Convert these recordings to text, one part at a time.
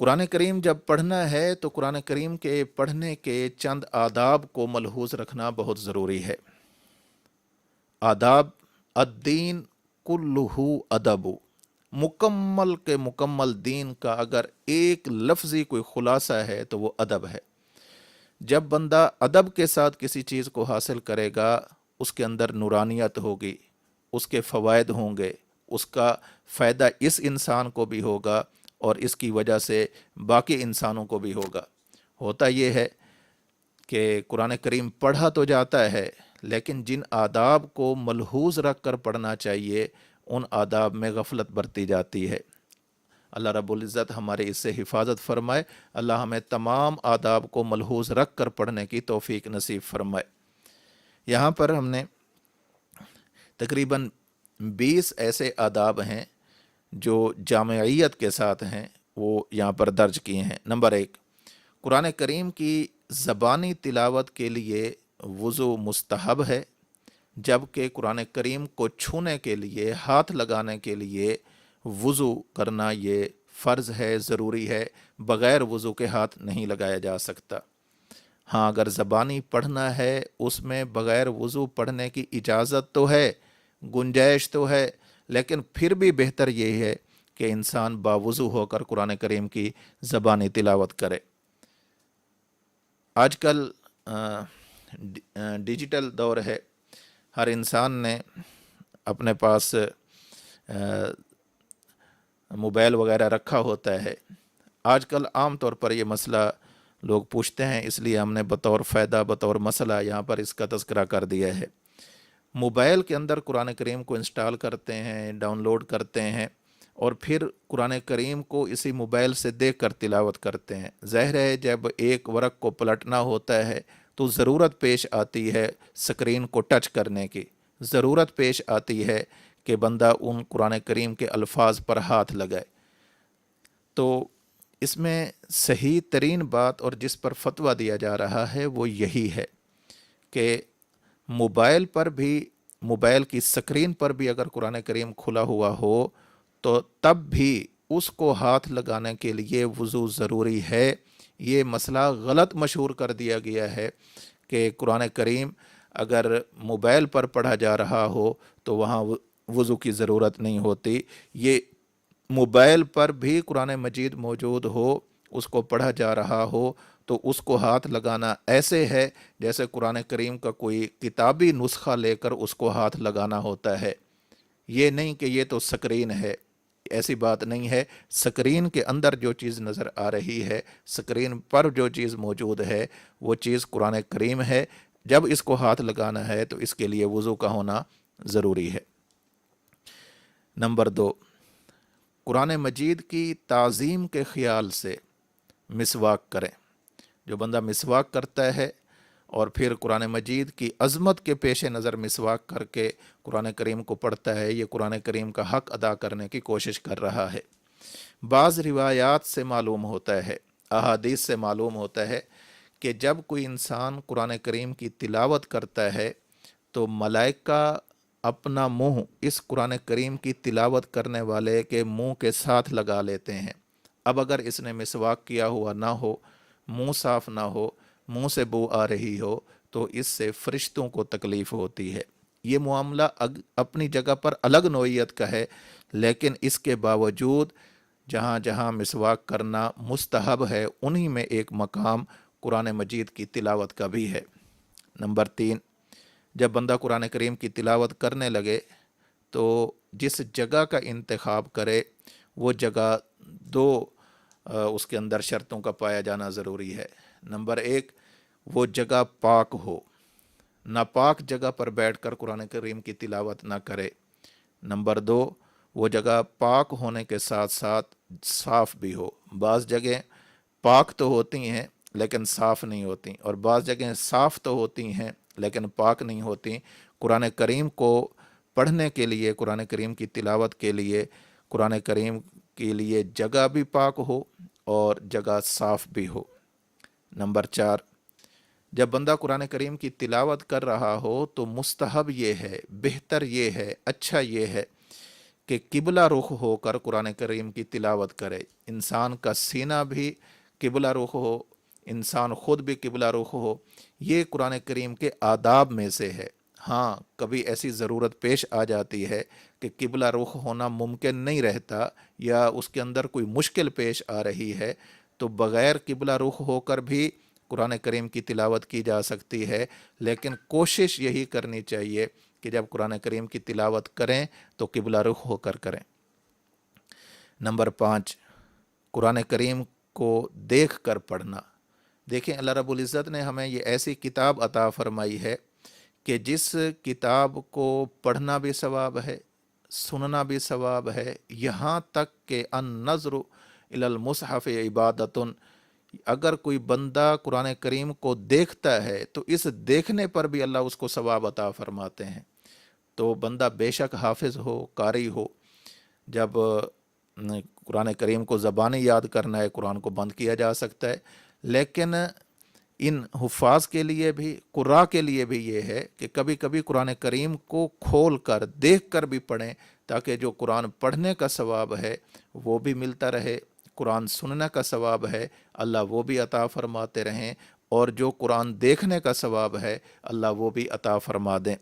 قرآن کریم جب پڑھنا ہے تو قرآن کریم کے پڑھنے کے چند آداب کو ملحوظ رکھنا بہت ضروری ہے۔ آداب: الدین کلہ ادب، مکمل کے مکمل دین کا اگر ایک لفظی کوئی خلاصہ ہے تو وہ ادب ہے۔ جب بندہ ادب کے ساتھ کسی چیز کو حاصل کرے گا، اس کے اندر نورانیت ہوگی، اس کے فوائد ہوں گے، اس کا فائدہ اس انسان کو بھی ہوگا اور اس کی وجہ سے باقی انسانوں کو بھی ہوگا۔ ہوتا یہ ہے کہ قرآن کریم پڑھا تو جاتا ہے، لیکن جن آداب کو ملحوظ رکھ کر پڑھنا چاہیے ان آداب میں غفلت برتی جاتی ہے۔ اللہ رب العزت ہمارے اس سے حفاظت فرمائے۔ اللہ ہمیں تمام آداب کو ملحوظ رکھ کر پڑھنے کی توفیق نصیب فرمائے۔ یہاں پر ہم نے تقریباً 20 ایسے آداب ہیں جو جامعیت کے ساتھ ہیں، وہ یہاں پر درج کیے ہیں۔ نمبر 1، قرآن کریم کی زبانی تلاوت کے لیے وضو مستحب ہے، جبکہ قرآن کریم کو چھونے کے لیے، ہاتھ لگانے کے لیے وضو کرنا یہ فرض ہے، ضروری ہے۔ بغیر وضو کے ہاتھ نہیں لگایا جا سکتا۔ ہاں، اگر زبانی پڑھنا ہے اس میں بغیر وضو پڑھنے کی اجازت تو ہے، گنجائش تو ہے، لیکن پھر بھی بہتر یہ ہے کہ انسان باوضو ہو کر قرآن کریم کی زبانی تلاوت کرے۔ آج کل ڈیجیٹل دور ہے، ہر انسان نے اپنے پاس موبائل وغیرہ رکھا ہوتا ہے۔ آج کل عام طور پر یہ مسئلہ لوگ پوچھتے ہیں، اس لیے ہم نے بطور فائدہ، بطور مسئلہ یہاں پر اس کا تذکرہ کر دیا ہے۔ موبائل کے اندر قرآن کریم کو انسٹال کرتے ہیں، ڈاؤن لوڈ کرتے ہیں، اور پھر قرآن کریم کو اسی موبائل سے دیکھ کر تلاوت کرتے ہیں۔ ظاہر ہے جب ایک ورق کو پلٹنا ہوتا ہے تو ضرورت پیش آتی ہے سکرین کو ٹچ کرنے کی، ضرورت پیش آتی ہے کہ بندہ ان قرآن کریم کے الفاظ پر ہاتھ لگائے۔ تو اس میں صحیح ترین بات اور جس پر فتویٰ دیا جا رہا ہے وہ یہی ہے کہ موبائل پر بھی، موبائل کی سکرین پر بھی اگر قرآن کریم کھلا ہوا ہو تو تب بھی اس کو ہاتھ لگانے کے لیے وضو ضروری ہے۔ یہ مسئلہ غلط مشہور کر دیا گیا ہے کہ قرآن کریم اگر موبائل پر پڑھا جا رہا ہو تو وہاں وضو کی ضرورت نہیں ہوتی۔ یہ موبائل پر بھی قرآن مجید موجود ہو، اس کو پڑھا جا رہا ہو تو اس کو ہاتھ لگانا ایسے ہے جیسے قرآن کریم کا کوئی کتابی نسخہ لے کر اس کو ہاتھ لگانا ہوتا ہے۔ یہ نہیں کہ یہ تو سکرین ہے، ایسی بات نہیں ہے۔ سکرین کے اندر جو چیز نظر آ رہی ہے، سکرین پر جو چیز موجود ہے وہ چیز قرآن کریم ہے۔ جب اس کو ہاتھ لگانا ہے تو اس کے لیے وضو کا ہونا ضروری ہے۔ نمبر 2، قرآن مجید کی تعظیم کے خیال سے مسواک کریں۔ جو بندہ مسواک کرتا ہے اور پھر قرآن مجید کی عظمت کے پیش نظر مسواک کر کے قرآن کریم کو پڑھتا ہے، یہ قرآن کریم کا حق ادا کرنے کی کوشش کر رہا ہے۔ بعض روایات سے معلوم ہوتا ہے، احادیث سے معلوم ہوتا ہے کہ جب کوئی انسان قرآن کریم کی تلاوت کرتا ہے تو ملائکہ اپنا منہ اس قرآن کریم کی تلاوت کرنے والے کے منہ کے ساتھ لگا لیتے ہیں۔ اب اگر اس نے مسواک کیا ہوا نہ ہو، منہ صاف نہ ہو، منہ سے بو آ رہی ہو تو اس سے فرشتوں کو تکلیف ہوتی ہے۔ یہ معاملہ اپنی جگہ پر الگ نوعیت کا ہے، لیکن اس کے باوجود جہاں جہاں مسواک کرنا مستحب ہے انہی میں ایک مقام قرآن مجید کی تلاوت کا بھی ہے۔ نمبر 3، جب بندہ قرآن کریم کی تلاوت کرنے لگے تو جس جگہ کا انتخاب کرے وہ جگہ دو اس کے اندر شرطوں کا پایا جانا ضروری ہے۔ نمبر 1، وہ جگہ پاک ہو، ناپاک جگہ پر بیٹھ کر قرآن کریم کی تلاوت نہ کرے۔ نمبر 2، وہ جگہ پاک ہونے کے ساتھ ساتھ صاف بھی ہو۔ بعض جگہیں پاک تو ہوتی ہیں لیکن صاف نہیں ہوتی، اور بعض جگہیں صاف تو ہوتی ہیں لیکن پاک نہیں ہوتی۔ قرآن کریم کو پڑھنے کے لیے، قرآن کریم کی تلاوت کے لیے، قرآن کریم کے لیے جگہ بھی پاک ہو اور جگہ صاف بھی ہو۔ نمبر 4، جب بندہ قرآن کریم کی تلاوت کر رہا ہو تو مستحب یہ ہے، بہتر یہ ہے، اچھا یہ ہے کہ قبلہ رخ ہو کر قرآن کریم کی تلاوت کرے، انسان کا سینہ بھی قبلہ رخ ہو، انسان خود بھی قبلہ رخ ہو، یہ قرآن کریم کے آداب میں سے ہے۔ ہاں کبھی ایسی ضرورت پیش آ جاتی ہے کہ قبلہ رخ ہونا ممکن نہیں رہتا یا اس کے اندر کوئی مشکل پیش آ رہی ہے، تو بغیر قبلہ رخ ہو کر بھی قرآن کریم کی تلاوت کی جا سکتی ہے، لیکن کوشش یہی کرنی چاہیے کہ جب قرآن کریم کی تلاوت کریں تو قبلہ رخ ہو کر کریں۔ نمبر 5، قرآن کریم کو دیکھ کر پڑھنا۔ دیکھیں اللہ رب العزت نے ہمیں یہ ایسی کتاب عطا فرمائی ہے کہ جس کتاب کو پڑھنا بھی ثواب ہے، سننا بھی ثواب ہے، یہاں تک کہ النظر الی المصحف عبادۃ، اگر کوئی بندہ قرآن کریم کو دیکھتا ہے تو اس دیکھنے پر بھی اللہ اس کو ثواب عطا فرماتے ہیں۔ تو بندہ بے شک حافظ ہو، قاری ہو، جب قرآن کریم کو زبانی یاد کرنا ہے قرآن کو بند کیا جا سکتا ہے، لیکن ان حفاظ کے لیے بھی، قراء کے لیے بھی یہ ہے کہ کبھی کبھی قرآن کریم کو کھول کر دیکھ کر بھی پڑھیں، تاکہ جو قرآن پڑھنے کا ثواب ہے وہ بھی ملتا رہے، قرآن سننے کا ثواب ہے اللہ وہ بھی عطا فرماتے رہیں، اور جو قرآن دیکھنے کا ثواب ہے اللہ وہ بھی عطا فرما دیں۔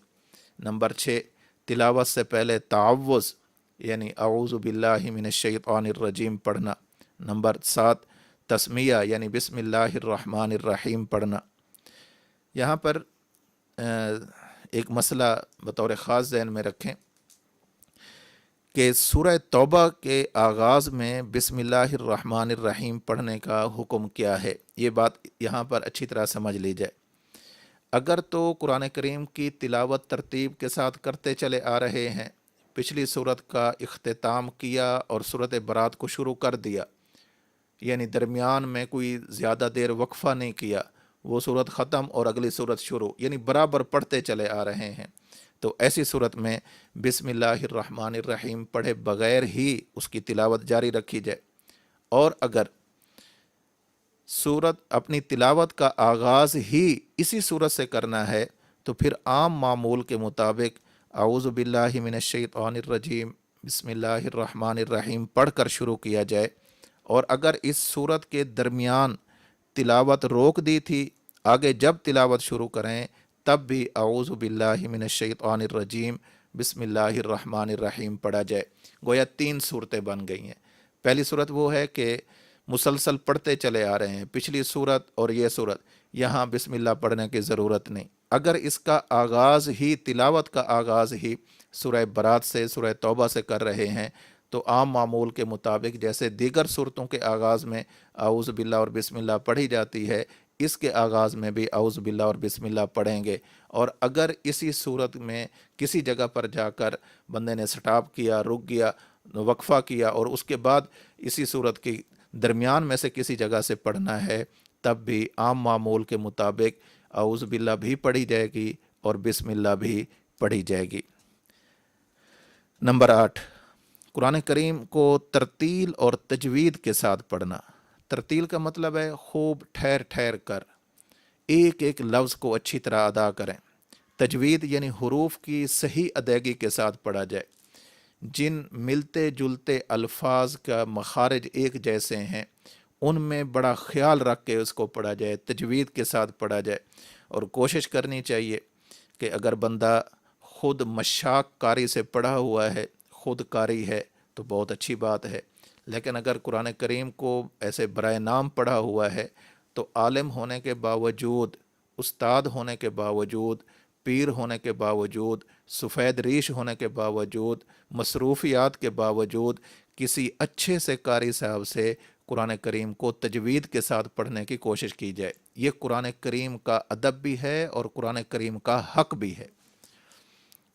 نمبر 6، تلاوت سے پہلے تعوذ یعنی اعوذ باللہ من الشیطان الرجیم پڑھنا۔ نمبر 7، تسمیہ یعنی بسم اللہ الرحمن الرحیم پڑھنا۔ یہاں پر ایک مسئلہ بطور خاص ذہن میں رکھیں کہ سورہ توبہ کے آغاز میں بسم اللہ الرحمن الرحیم پڑھنے کا حکم کیا ہے، یہ بات یہاں پر اچھی طرح سمجھ لی جائے۔ اگر تو قرآن کریم کی تلاوت ترتیب کے ساتھ کرتے چلے آ رہے ہیں، پچھلی صورت کا اختتام کیا اور صورت برات کو شروع کر دیا، یعنی درمیان میں کوئی زیادہ دیر وقفہ نہیں کیا، وہ صورت ختم اور اگلی صورت شروع، یعنی برابر پڑھتے چلے آ رہے ہیں، تو ایسی صورت میں بسم اللہ الرحمن الرحیم پڑھے بغیر ہی اس کی تلاوت جاری رکھی جائے۔ اور اگر صورت اپنی تلاوت کا آغاز ہی اسی صورت سے کرنا ہے تو پھر عام معمول کے مطابق اعوذ باللہ من الشیطان الرجیم بسم اللہ الرحمن الرحیم پڑھ کر شروع کیا جائے، اور اگر اس صورت کے درمیان تلاوت روک دی تھی، آگے جب تلاوت شروع کریں تب بھی اعوذ باللہ من الشیطان الرجیم بسم اللہ الرحمن الرحیم پڑھا جائے۔ گویا 3 صورتیں بن گئی ہیں۔ پہلی صورت وہ ہے کہ مسلسل پڑھتے چلے آ رہے ہیں، پچھلی صورت اور یہ صورت، یہاں بسم اللہ پڑھنے کی ضرورت نہیں۔ اگر اس کا آغاز ہی، تلاوت کا آغاز ہی سورہ برات سے، سورہ توبہ سے کر رہے ہیں، تو عام معمول کے مطابق جیسے دیگر صورتوں کے آغاز میں اعوذ باللہ اور بسم اللہ پڑھی جاتی ہے، اس کے آغاز میں بھی اعوذ باللہ اور بسم اللہ پڑھیں گے۔ اور اگر اسی صورت میں کسی جگہ پر جا کر بندے نے سٹاپ کیا، رک گیا، وقفہ کیا، اور اس کے بعد اسی صورت کی درمیان میں سے کسی جگہ سے پڑھنا ہے، تب بھی عام معمول کے مطابق اعوذ باللہ بھی پڑھی جائے گی اور بسم اللہ بھی پڑھی جائے گی۔ نمبر 8، قرآن کریم کو ترتیل اور تجوید کے ساتھ پڑھنا۔ ترتیل کا مطلب ہے خوب ٹھہر ٹھہر کر ایک ایک لفظ کو اچھی طرح ادا کریں۔ تجوید یعنی حروف کی صحیح ادائیگی کے ساتھ پڑھا جائے، جن ملتے جلتے الفاظ کا مخارج ایک جیسے ہیں ان میں بڑا خیال رکھ کے اس کو پڑھا جائے، تجوید کے ساتھ پڑھا جائے۔ اور کوشش کرنی چاہیے کہ اگر بندہ خود مشاق قاری سے پڑھا ہوا ہے، خود قاری ہے، تو بہت اچھی بات ہے، لیکن اگر قرآن کریم کو ایسے برائے نام پڑھا ہوا ہے تو عالم ہونے کے باوجود، استاد ہونے کے باوجود، پیر ہونے کے باوجود، سفید ریش ہونے کے باوجود، مصروفیات کے باوجود کسی اچھے سے قاری صاحب سے قرآن کریم کو تجوید کے ساتھ پڑھنے کی کوشش کی جائے۔ یہ قرآن کریم کا ادب بھی ہے اور قرآن کریم کا حق بھی ہے۔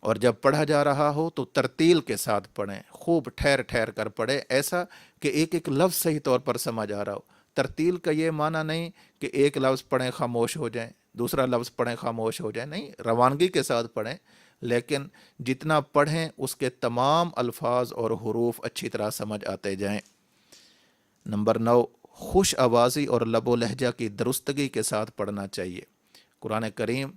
اور جب پڑھا جا رہا ہو تو ترتیل کے ساتھ پڑھیں، خوب ٹھہر ٹھہر کر پڑھیں، ایسا کہ ایک ایک لفظ صحیح طور پر سمجھ آ رہا ہو۔ ترتیل کا یہ معنی نہیں کہ ایک لفظ پڑھیں خاموش ہو جائیں، دوسرا لفظ پڑھیں خاموش ہو جائیں، نہیں، روانگی کے ساتھ پڑھیں، لیکن جتنا پڑھیں اس کے تمام الفاظ اور حروف اچھی طرح سمجھ آتے جائیں۔ نمبر 9، خوش آوازی اور لب و لہجہ کی درستگی کے ساتھ پڑھنا چاہیے۔ قرآن کریم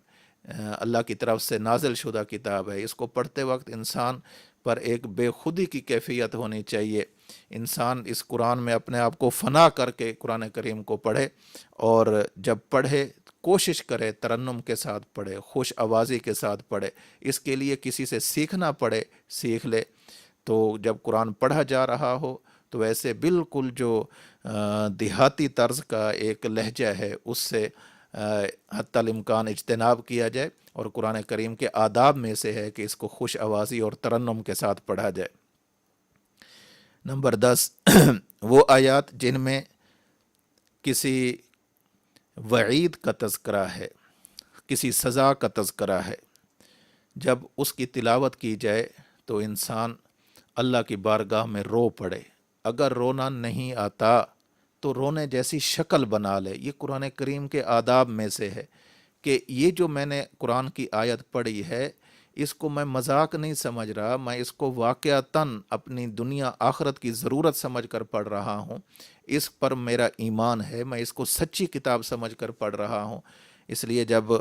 اللہ کی طرف سے نازل شدہ کتاب ہے، اس کو پڑھتے وقت انسان پر ایک بے خودی کی کیفیت ہونی چاہیے۔ انسان اس قرآن میں اپنے آپ کو فنا کر کے قرآن کریم کو پڑھے، اور جب پڑھے کوشش کرے ترنم کے ساتھ پڑھے، خوش آوازی کے ساتھ پڑھے، اس کے لیے کسی سے سیکھنا پڑے، سیکھ لے۔ تو جب قرآن پڑھا جا رہا ہو تو ویسے بالکل جو دیہاتی طرز کا ایک لہجہ ہے اس سے حتی الامکان اجتناب کیا جائے، اور قرآن کریم کے آداب میں سے ہے کہ اس کو خوش آوازی اور ترنم کے ساتھ پڑھا جائے۔ نمبر 10، وہ آیات جن میں کسی وعید کا تذکرہ ہے، کسی سزا کا تذکرہ ہے، جب اس کی تلاوت کی جائے تو انسان اللہ کی بارگاہ میں رو پڑے۔ اگر رونا نہیں آتا تو رونے جیسی شکل بنا لے۔ یہ قرآن کریم کے آداب میں سے ہے کہ یہ جو میں نے قرآن کی آیت پڑھی ہے، اس کو میں مذاق نہیں سمجھ رہا، میں اس کو واقعتاً اپنی دنیا آخرت کی ضرورت سمجھ کر پڑھ رہا ہوں، اس پر میرا ایمان ہے، میں اس کو سچی کتاب سمجھ کر پڑھ رہا ہوں۔ اس لیے جب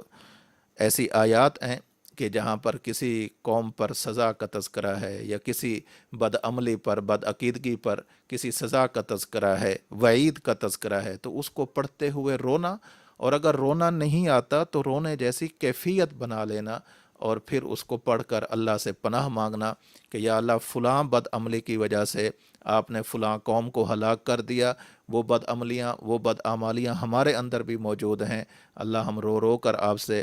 ایسی آیات ہیں کہ جہاں پر کسی قوم پر سزا کا تذکرہ ہے، یا کسی بدعملی پر، بدعقیدگی پر کسی سزا کا تذکرہ ہے، وعید کا تذکرہ ہے، تو اس کو پڑھتے ہوئے رونا، اور اگر رونا نہیں آتا تو رونے جیسی کیفیت بنا لینا، اور پھر اس کو پڑھ کر اللہ سے پناہ مانگنا کہ یا اللہ فلاں بدعملی کی وجہ سے آپ نے فلاں قوم کو ہلاک کر دیا، وہ بدعملیاں، وہ بدعمالیاں ہمارے اندر بھی موجود ہیں، اللہ ہم رو رو کر آپ سے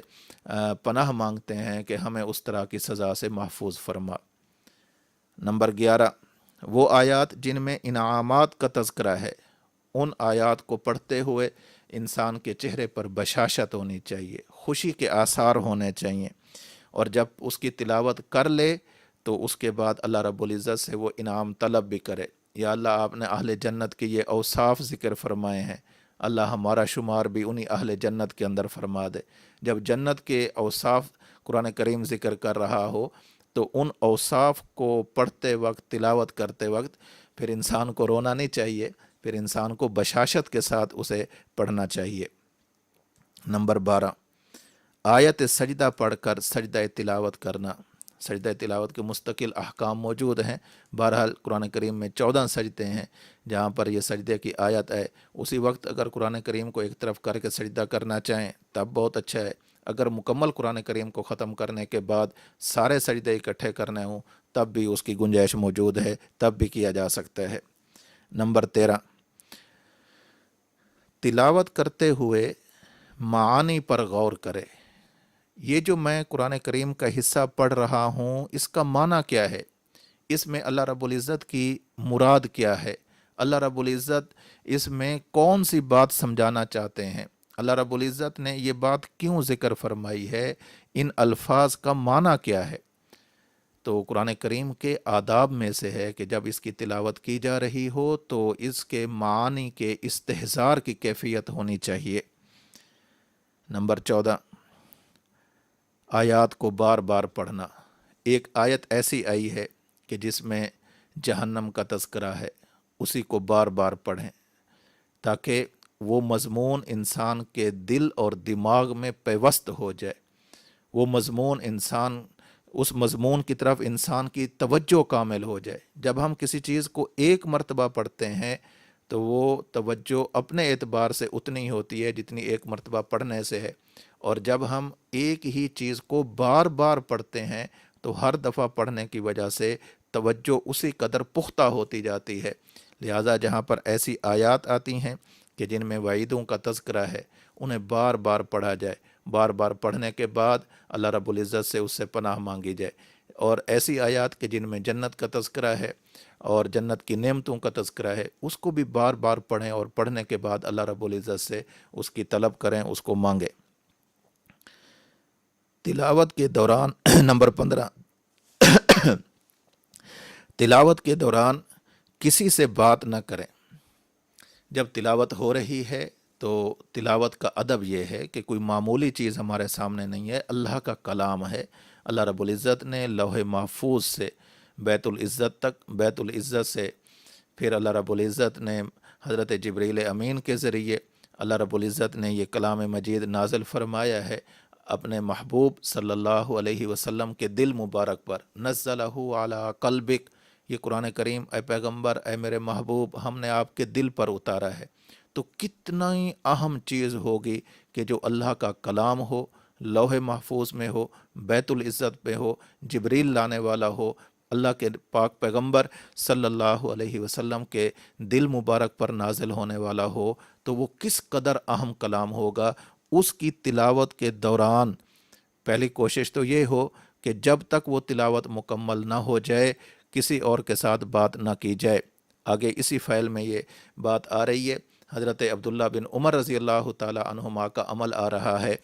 پناہ مانگتے ہیں کہ ہمیں اس طرح کی سزا سے محفوظ فرما۔ نمبر 11، وہ آیات جن میں انعامات کا تذکرہ ہے، ان آیات کو پڑھتے ہوئے انسان کے چہرے پر بشاشت ہونی چاہیے، خوشی کے آثار ہونے چاہیے، اور جب اس کی تلاوت کر لے تو اس کے بعد اللہ رب العزت سے وہ انعام طلب بھی کرے۔ یا اللہ آپ نے اہل جنت کے یہ اوصاف ذکر فرمائے ہیں، اللہ ہمارا شمار بھی انہی اہل جنت کے اندر فرما دے۔ جب جنت کے اوصاف قرآن کریم ذکر کر رہا ہو تو ان اوصاف کو پڑھتے وقت، تلاوت کرتے وقت پھر انسان کو رونا نہیں چاہیے، پھر انسان کو بشاشت کے ساتھ اسے پڑھنا چاہیے۔ نمبر 12، آیت سجدہ پڑھ کر سجدہ تلاوت کرنا۔ سجدہ تلاوت کے مستقل احکام موجود ہیں۔ بہرحال قرآن کریم میں 14 سجدے ہیں جہاں پر یہ سجدے کی آیت ہے۔ اسی وقت اگر قرآن کریم کو ایک طرف کر کے سجدہ کرنا چاہیں تب بہت اچھا ہے، اگر مکمل قرآن کریم کو ختم کرنے کے بعد سارے سجدے اکٹھے کرنے ہوں تب بھی اس کی گنجائش موجود ہے، تب بھی کیا جا سکتا ہے۔ نمبر 13، تلاوت کرتے ہوئے معانی پر غور کرے۔ یہ جو میں قرآن کریم کا حصہ پڑھ رہا ہوں اس کا معنی کیا ہے، اس میں اللہ رب العزت کی مراد کیا ہے، اللہ رب العزت اس میں کون سی بات سمجھانا چاہتے ہیں، اللہ رب العزت نے یہ بات کیوں ذکر فرمائی ہے، ان الفاظ کا معنی کیا ہے۔ تو قرآن کریم کے آداب میں سے ہے کہ جب اس کی تلاوت کی جا رہی ہو تو اس کے معانی کے استحضار کی کیفیت ہونی چاہیے۔ نمبر 14، آیات کو بار بار پڑھنا۔ ایک آیت ایسی آئی ہے کہ جس میں جہنم کا تذکرہ ہے، اسی کو بار بار پڑھیں تاکہ وہ مضمون انسان کے دل اور دماغ میں پیوست ہو جائے، وہ مضمون اس مضمون کی طرف انسان کی توجہ کامل ہو جائے۔ جب ہم کسی چیز کو ایک مرتبہ پڑھتے ہیں تو وہ توجہ اپنے اعتبار سے اتنی ہوتی ہے جتنی ایک مرتبہ پڑھنے سے ہے، اور جب ہم ایک ہی چیز کو بار بار پڑھتے ہیں تو ہر دفعہ پڑھنے کی وجہ سے توجہ اسی قدر پختہ ہوتی جاتی ہے۔ لہٰذا جہاں پر ایسی آیات آتی ہیں کہ جن میں وعیدوں کا تذکرہ ہے انہیں بار بار پڑھا جائے، بار بار پڑھنے کے بعد اللہ رب العزت سے اس سے پناہ مانگی جائے۔ اور ایسی آیات کہ جن میں جنت کا تذکرہ ہے اور جنت کی نعمتوں کا تذکرہ ہے اس کو بھی بار بار پڑھیں، اور پڑھنے کے بعد اللہ رب العزت سے اس کی طلب کریں، اس کو مانگیں۔ تلاوت کے دوران نمبر 15، تلاوت کے دوران کسی سے بات نہ کریں۔ جب تلاوت ہو رہی ہے تو تلاوت کا ادب یہ ہے کہ کوئی معمولی چیز ہمارے سامنے نہیں ہے، اللہ کا کلام ہے۔ اللہ رب العزت نے لوح محفوظ سے بیت العزت تک، بیت العزت سے پھر اللہ رب العزت نے حضرت جبریل امین کے ذریعے اللہ رب العزت نے یہ کلام مجید نازل فرمایا ہے۔ اپنے محبوب صلی اللہ علیہ وسلم کے دل مبارک پر، نزلہ علی قلبک، یہ قرآن کریم اے پیغمبر، اے میرے محبوب، ہم نے آپ کے دل پر اتارا ہے۔ تو کتنا ہی اہم چیز ہوگی کہ جو اللہ کا کلام ہو، لوح محفوظ میں ہو، بیت العزت میں ہو، جبریل لانے والا ہو، اللہ کے پاک پیغمبر صلی اللہ علیہ وسلم کے دل مبارک پر نازل ہونے والا ہو، تو وہ کس قدر اہم کلام ہوگا۔ اس کی تلاوت کے دوران پہلی کوشش تو یہ ہو کہ جب تک وہ تلاوت مکمل نہ ہو جائے کسی اور کے ساتھ بات نہ کی جائے۔ آگے اسی فعل میں یہ بات آ رہی ہے، حضرت عبداللہ بن عمر رضی اللہ تعالی عنہما کا عمل آ رہا ہے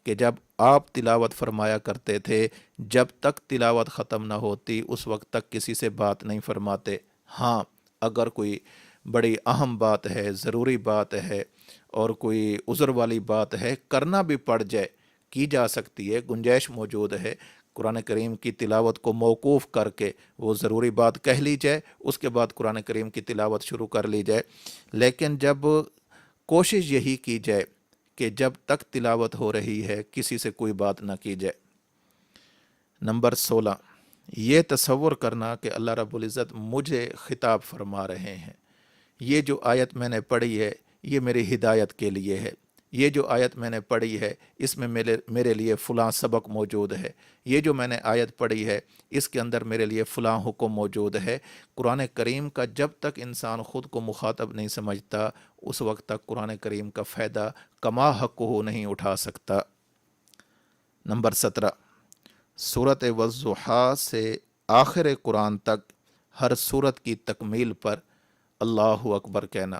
کہ جب آپ تلاوت فرمایا کرتے تھے، جب تک تلاوت ختم نہ ہوتی اس وقت تک کسی سے بات نہیں فرماتے۔ ہاں، اگر کوئی بڑی اہم بات ہے، ضروری بات ہے، اور کوئی عذر والی بات ہے، کرنا بھی پڑ جائے، کی جا سکتی ہے، گنجائش موجود ہے، قرآن کریم کی تلاوت کو موقوف کر کے وہ ضروری بات کہہ لی جائے، اس کے بعد قرآن کریم کی تلاوت شروع کر لی جائے۔ لیکن جب کوشش یہی کی جائے کہ جب تک تلاوت ہو رہی ہے کسی سے کوئی بات نہ کی جائے۔ نمبر 16، یہ تصور کرنا کہ اللہ رب العزت مجھے خطاب فرما رہے ہیں۔ یہ جو آیت میں نے پڑھی ہے یہ میری ہدایت کے لیے ہے، یہ جو آیت میں نے پڑھی ہے اس میں میرے لیے فلاں سبق موجود ہے، یہ جو میں نے آیت پڑھی ہے اس کے اندر میرے لیے فلاں حکم موجود ہے۔ قرآن کریم کا جب تک انسان خود کو مخاطب نہیں سمجھتا اس وقت تک قرآن کریم کا فائدہ کما حق ہو نہیں اٹھا سکتا۔ نمبر 17، سورۃ والضحیٰ سے آخر قرآن تک ہر سورت کی تکمیل پر اللہ اکبر کہنا۔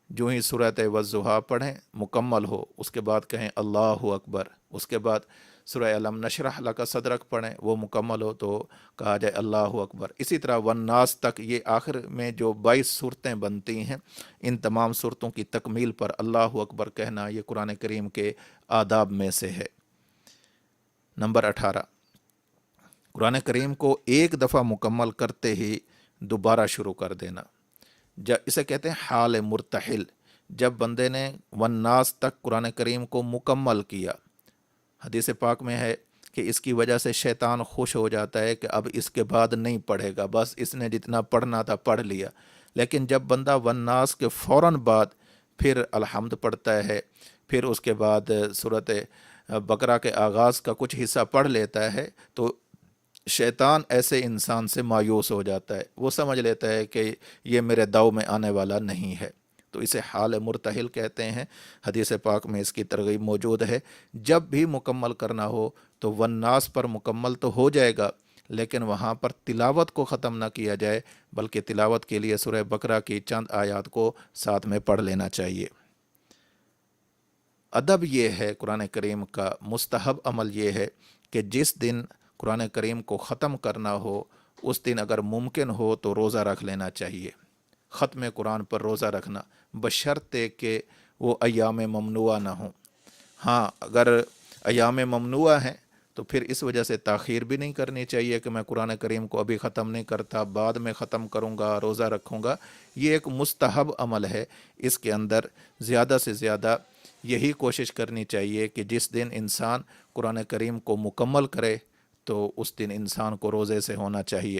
جو ہی سورۃ والضحیٰ پڑھیں مکمل ہو اس کے بعد کہیں اللہ اکبر، اس کے بعد سورہ الم نشرح لک صدرک پڑھیں، وہ مکمل ہو تو کہا جائے اللہ اکبر۔ اسی طرح والناس تک، یہ آخر میں جو 22 صورتیں بنتی ہیں ان تمام صورتوں کی تکمیل پر اللہ اکبر کہنا یہ قرآن کریم کے آداب میں سے ہے۔ نمبر 18، قرآن کریم کو ایک دفعہ مکمل کرتے ہی دوبارہ شروع کر دینا، اسے کہتے ہیں حال مرتحل۔ جب بندے نے والناس تک قرآن کریم کو مکمل کیا، حدیث پاک میں ہے کہ اس کی وجہ سے شیطان خوش ہو جاتا ہے کہ اب اس کے بعد نہیں پڑھے گا، بس اس نے جتنا پڑھنا تھا پڑھ لیا۔ لیکن جب بندہ والناس کے فوراً بعد پھر الحمد پڑھتا ہے، پھر اس کے بعد سورۃ بقرہ کے آغاز کا کچھ حصہ پڑھ لیتا ہے، تو شیطان ایسے انسان سے مایوس ہو جاتا ہے، وہ سمجھ لیتا ہے کہ یہ میرے داؤ میں آنے والا نہیں ہے، تو اسے حال مرتحل کہتے ہیں۔ حدیث پاک میں اس کی ترغیب موجود ہے، جب بھی مکمل کرنا ہو تو والناس پر مکمل تو ہو جائے گا لیکن وہاں پر تلاوت کو ختم نہ کیا جائے، بلکہ تلاوت کے لیے سورہ بقرہ کی چند آیات کو ساتھ میں پڑھ لینا چاہیے۔ ادب یہ ہے قرآن کریم کا، مستحب عمل یہ ہے کہ جس دن قرآن کریم کو ختم کرنا ہو اس دن اگر ممکن ہو تو روزہ رکھ لینا چاہیے، ختم قرآن پر روزہ رکھنا، بشرطے کہ وہ ایام ممنوعہ نہ ہوں۔ ہاں، اگر ایام ممنوعہ ہیں تو پھر اس وجہ سے تاخیر بھی نہیں کرنی چاہیے کہ میں قرآن کریم کو ابھی ختم نہیں کرتا، بعد میں ختم کروں گا، روزہ رکھوں گا۔ یہ ایک مستحب عمل ہے، اس کے اندر زیادہ سے زیادہ یہی کوشش کرنی چاہیے کہ جس دن انسان قرآن کریم کو مکمل کرے تو اس دن انسان کو روزے سے ہونا چاہیے۔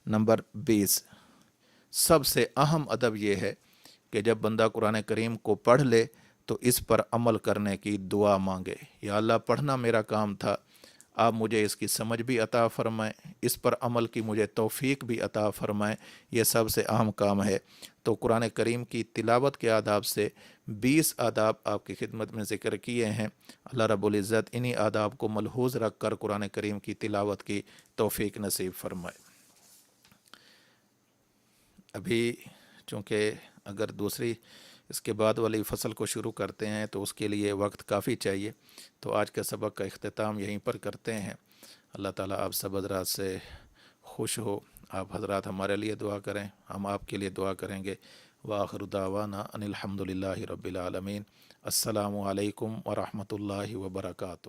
نمبر 20، سب سے اہم ادب یہ ہے کہ جب بندہ قرآن کریم کو پڑھ لے تو اس پر عمل کرنے کی دعا مانگے، یا اللہ پڑھنا میرا کام تھا، آپ مجھے اس کی سمجھ بھی عطا فرمائیں، اس پر عمل کی مجھے توفیق بھی عطا فرمائیں، یہ سب سے اہم کام ہے۔ تو قرآن کریم کی تلاوت کے آداب سے 20 آداب آپ کی خدمت میں ذکر کیے ہیں۔ اللہ رب العزت انہی آداب کو ملحوظ رکھ کر قرآن کریم کی تلاوت کی توفیق نصیب فرمائے۔ ابھی چونکہ اگر دوسری اس کے بعد والی فصل کو شروع کرتے ہیں تو اس کے لیے وقت کافی چاہیے، تو آج کا سبق کا اختتام یہیں پر کرتے ہیں۔ اللہ تعالیٰ آپ سب حضرات سے خوش ہو، آپ حضرات ہمارے لیے دعا کریں، ہم آپ کے لیے دعا کریں گے۔ وآخر دعوانا ان الحمد للہ رب العالمین۔ السلام علیکم ورحمۃ اللہ وبرکاتہ۔